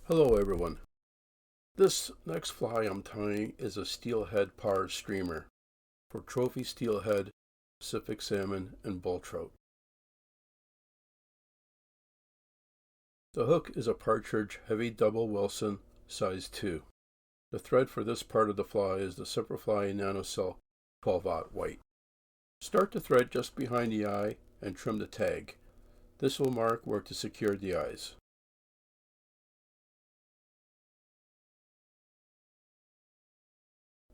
Hello everyone. This next fly I'm tying is a Steelhead Parr streamer for Trophy Steelhead, Pacific Salmon, and Bull Trout. The hook is a Partridge Heavy Double Wilson size 2. The thread for this part of the fly is the Semperfli Nano 12-aught white. Start the thread just behind the eye and trim the tag. This will mark where to secure the eyes.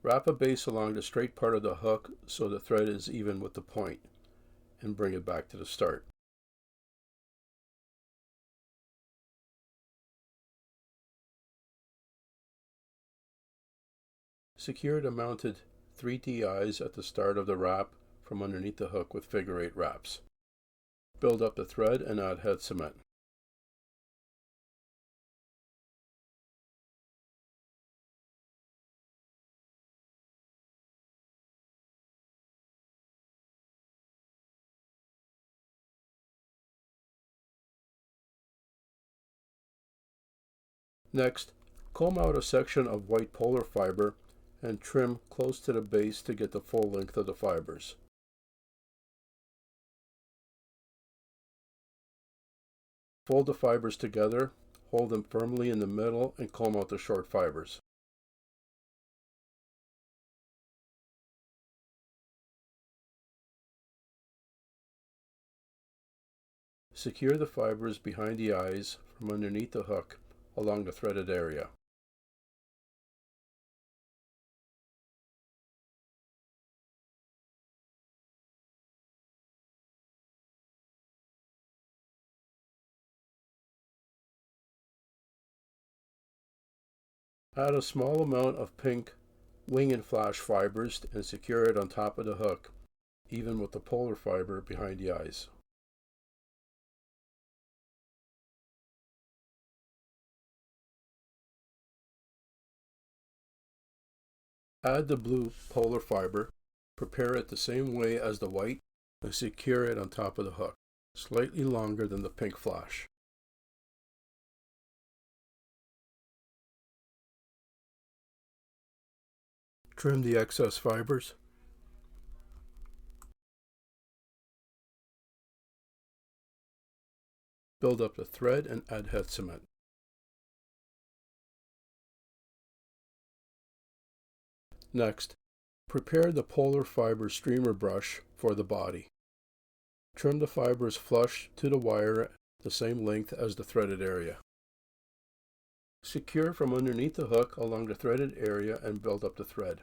Wrap a base along the straight part of the hook so the thread is even with the point, and bring it back to the start. Secure the mounted 3D eyes at the start of the wrap from underneath the hook with figure-8 wraps. Build up the thread and add head cement. Next, comb out a section of white polar fiber and trim close to the base to get the full length of the fibers. Fold the fibers together, hold them firmly in the middle, and comb out the short fibers. Secure the fibers behind the eyes from underneath the hook along the threaded area. Add a small amount of pink wing and flash fibers and secure it on top of the hook, even with the polar fiber behind the eyes. Add the blue polar fiber, prepare it the same way as the white, and secure it on top of the hook, slightly longer than the pink flash. Trim the excess fibers. Build up the thread and add head cement. Next, prepare the polar fiber streamer brush for the body. Trim the fibers flush to the wire the same length as the threaded area. Secure from underneath the hook along the threaded area and build up the thread.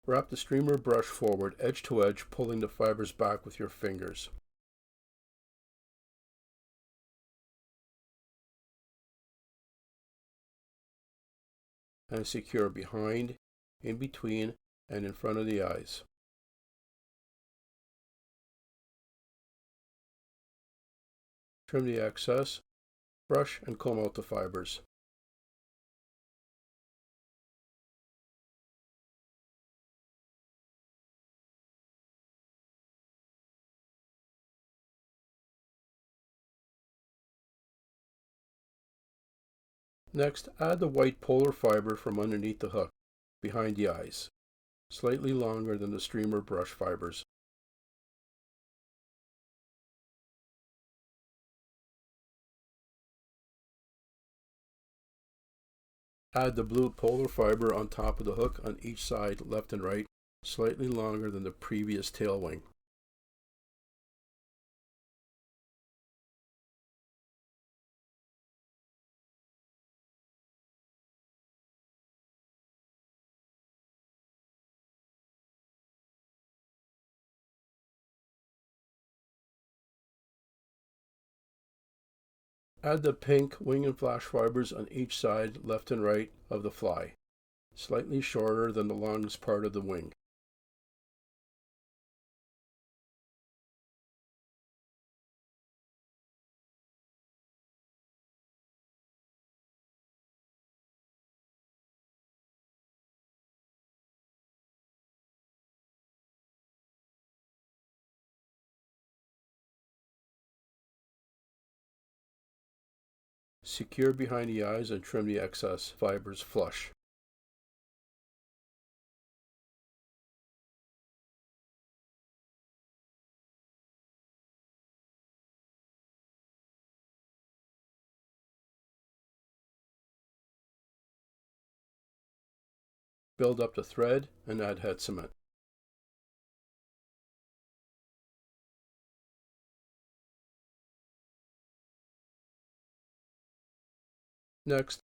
Wrap the streamer brush forward edge to edge, pulling the fibers back with your fingers. And secure behind, in between, and in front of the eyes. Trim the excess, brush and comb out the fibers. Next, add the white polar fiber from underneath the hook, behind the eyes, slightly longer than the streamer brush fibers. Add the blue polar fiber on top of the hook on each side, left and right, slightly longer than the previous tail wing. Add the pink wing and flash fibers on each side, left and right, of the fly, slightly shorter than the longest part of the wing. Secure behind the eyes and trim the excess fibers flush. Build up the thread and add head cement. Next,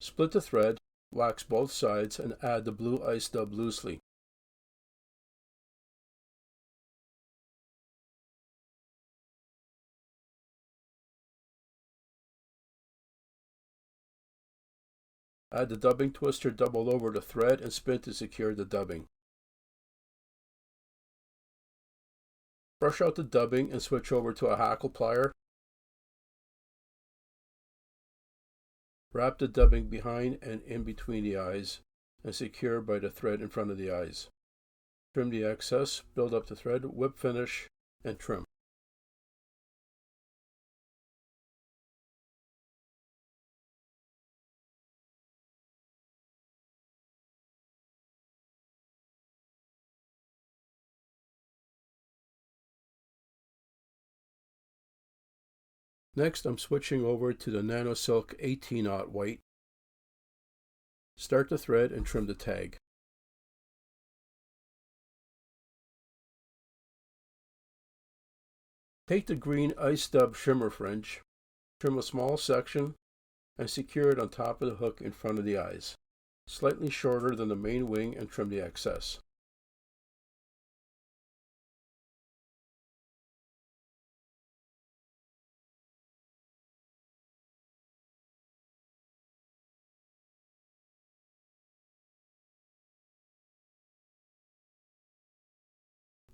split the thread, wax both sides, and add the blue ice dub loosely. Add the dubbing twister double over the thread and spin to secure the dubbing. Brush out the dubbing and switch over to a hackle plier. Wrap the dubbing behind and in between the eyes and secure by the thread in front of the eyes. Trim the excess, build up the thread, whip finish, and trim. Next, I'm switching over to the Nano Silk 18-aught white. Start the thread and trim the tag. Take the green ice dub shimmer fringe, trim a small section, and secure it on top of the hook in front of the eyes, slightly shorter than the main wing, and trim the excess.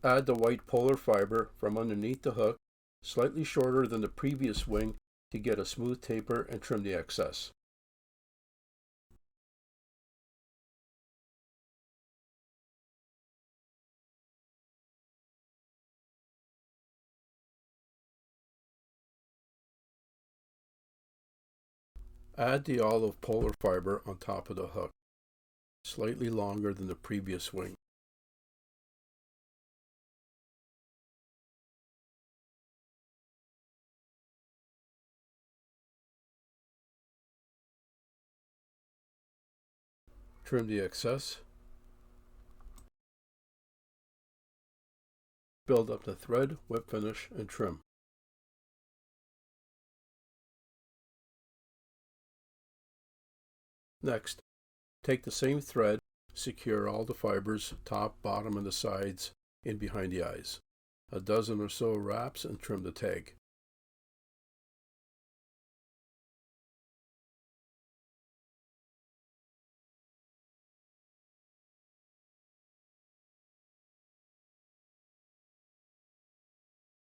Add the white polar fiber from underneath the hook, slightly shorter than the previous wing, to get a smooth taper, and trim the excess. Add the olive polar fiber on top of the hook, slightly longer than the previous wing. Trim the excess. Build up the thread, whip finish, and trim. Next, take the same thread, secure all the fibers, top, bottom, and the sides, in behind the eyes. A dozen or so wraps, and trim the tag.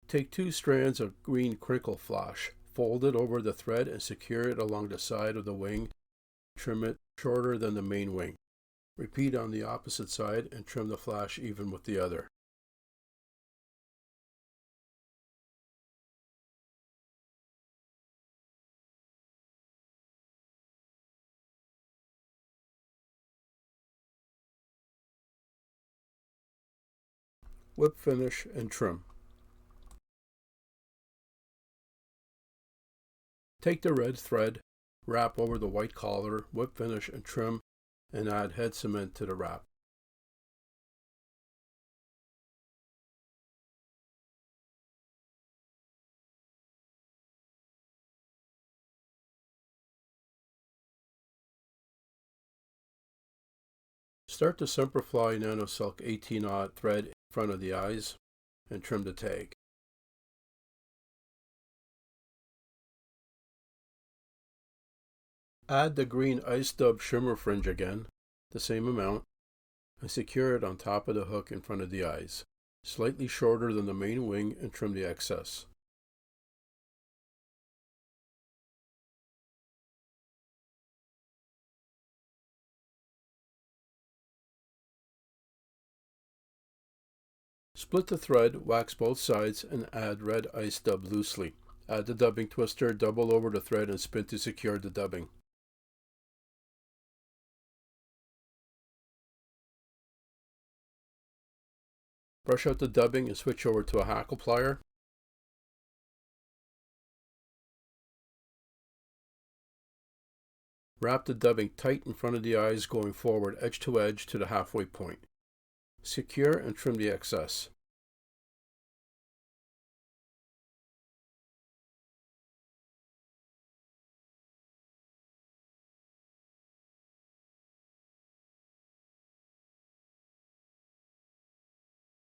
Take 2 strands of green crinkle flash, fold it over the thread and secure it along the side of the wing. Trim it shorter than the main wing. Repeat on the opposite side and trim the flash even with the other. Whip finish and trim. Take the red thread, wrap over the white collar, whip finish and trim, and add head cement to the wrap. Start the Semperfli Nano Silk 18-aught thread in front of the eyes and trim the tag. Add the green ice dub shimmer fringe again, the same amount, and secure it on top of the hook in front of the eyes, slightly shorter than the main wing, and trim the excess. Split the thread, wax both sides, and add red ice dub loosely. Add the dubbing twister, double over the thread and spin to secure the dubbing. Brush out the dubbing and switch over to a hackle plier. Wrap the dubbing tight in front of the eyes going forward edge to the halfway point. Secure and trim the excess.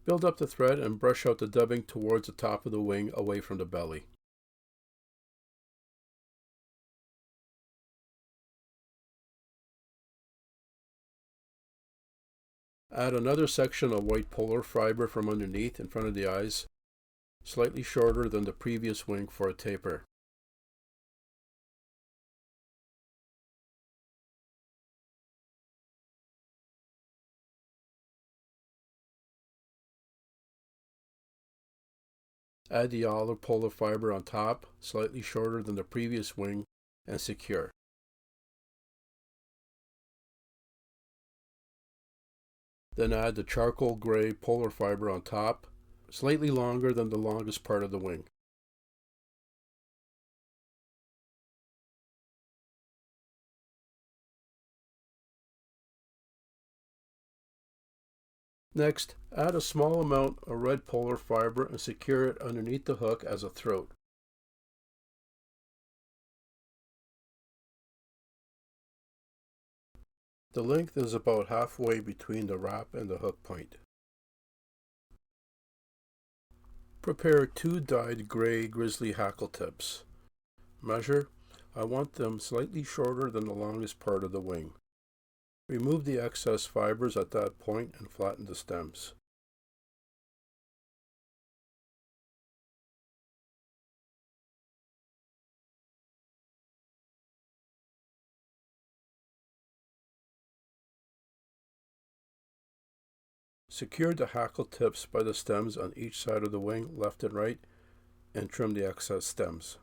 Build up the thread and brush out the dubbing towards the top of the wing away from the belly. Add another section of white polar fiber from underneath in front of the eyes, slightly shorter than the previous wing for a taper. Add the olive polar fiber on top, slightly shorter than the previous wing, and secure. Then add the charcoal gray polar fiber on top, slightly longer than the longest part of the wing. Next, add a small amount of red polar fiber and secure it underneath the hook as a throat. The length is about halfway between the wrap and the hook point. Prepare 2 dyed gray grizzly hackle tips. Measure. I want them slightly shorter than the longest part of the wing. Remove the excess fibers at that point and flatten the stems. Secure the hackle tips by the stems on each side of the wing, left and right, and trim the excess stems.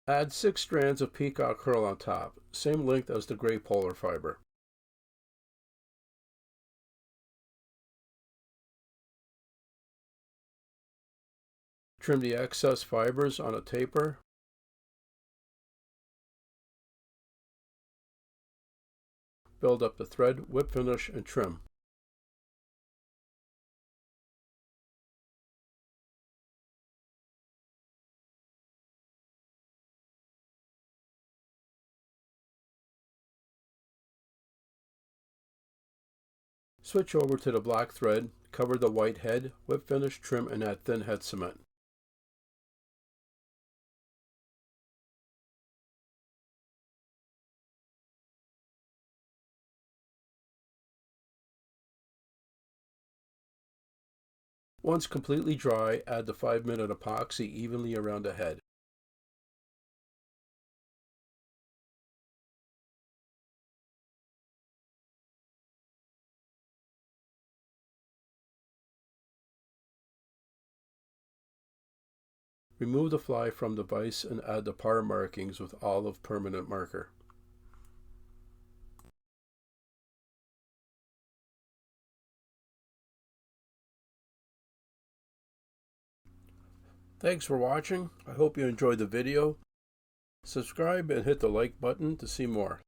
Add 6 strands of peacock herl on top, same length as the gray polar fiber. Trim the excess fibers on a taper. Build up the thread, whip finish, and trim. Switch over to the black thread, cover the white head, whip finish, trim, and add thin head cement. Once completely dry, add the 5-minute epoxy evenly around the head. Remove the fly from the vise and add the Parr markings with olive permanent marker. Thanks for watching. I hope you enjoyed the video. Subscribe and hit the like button to see more.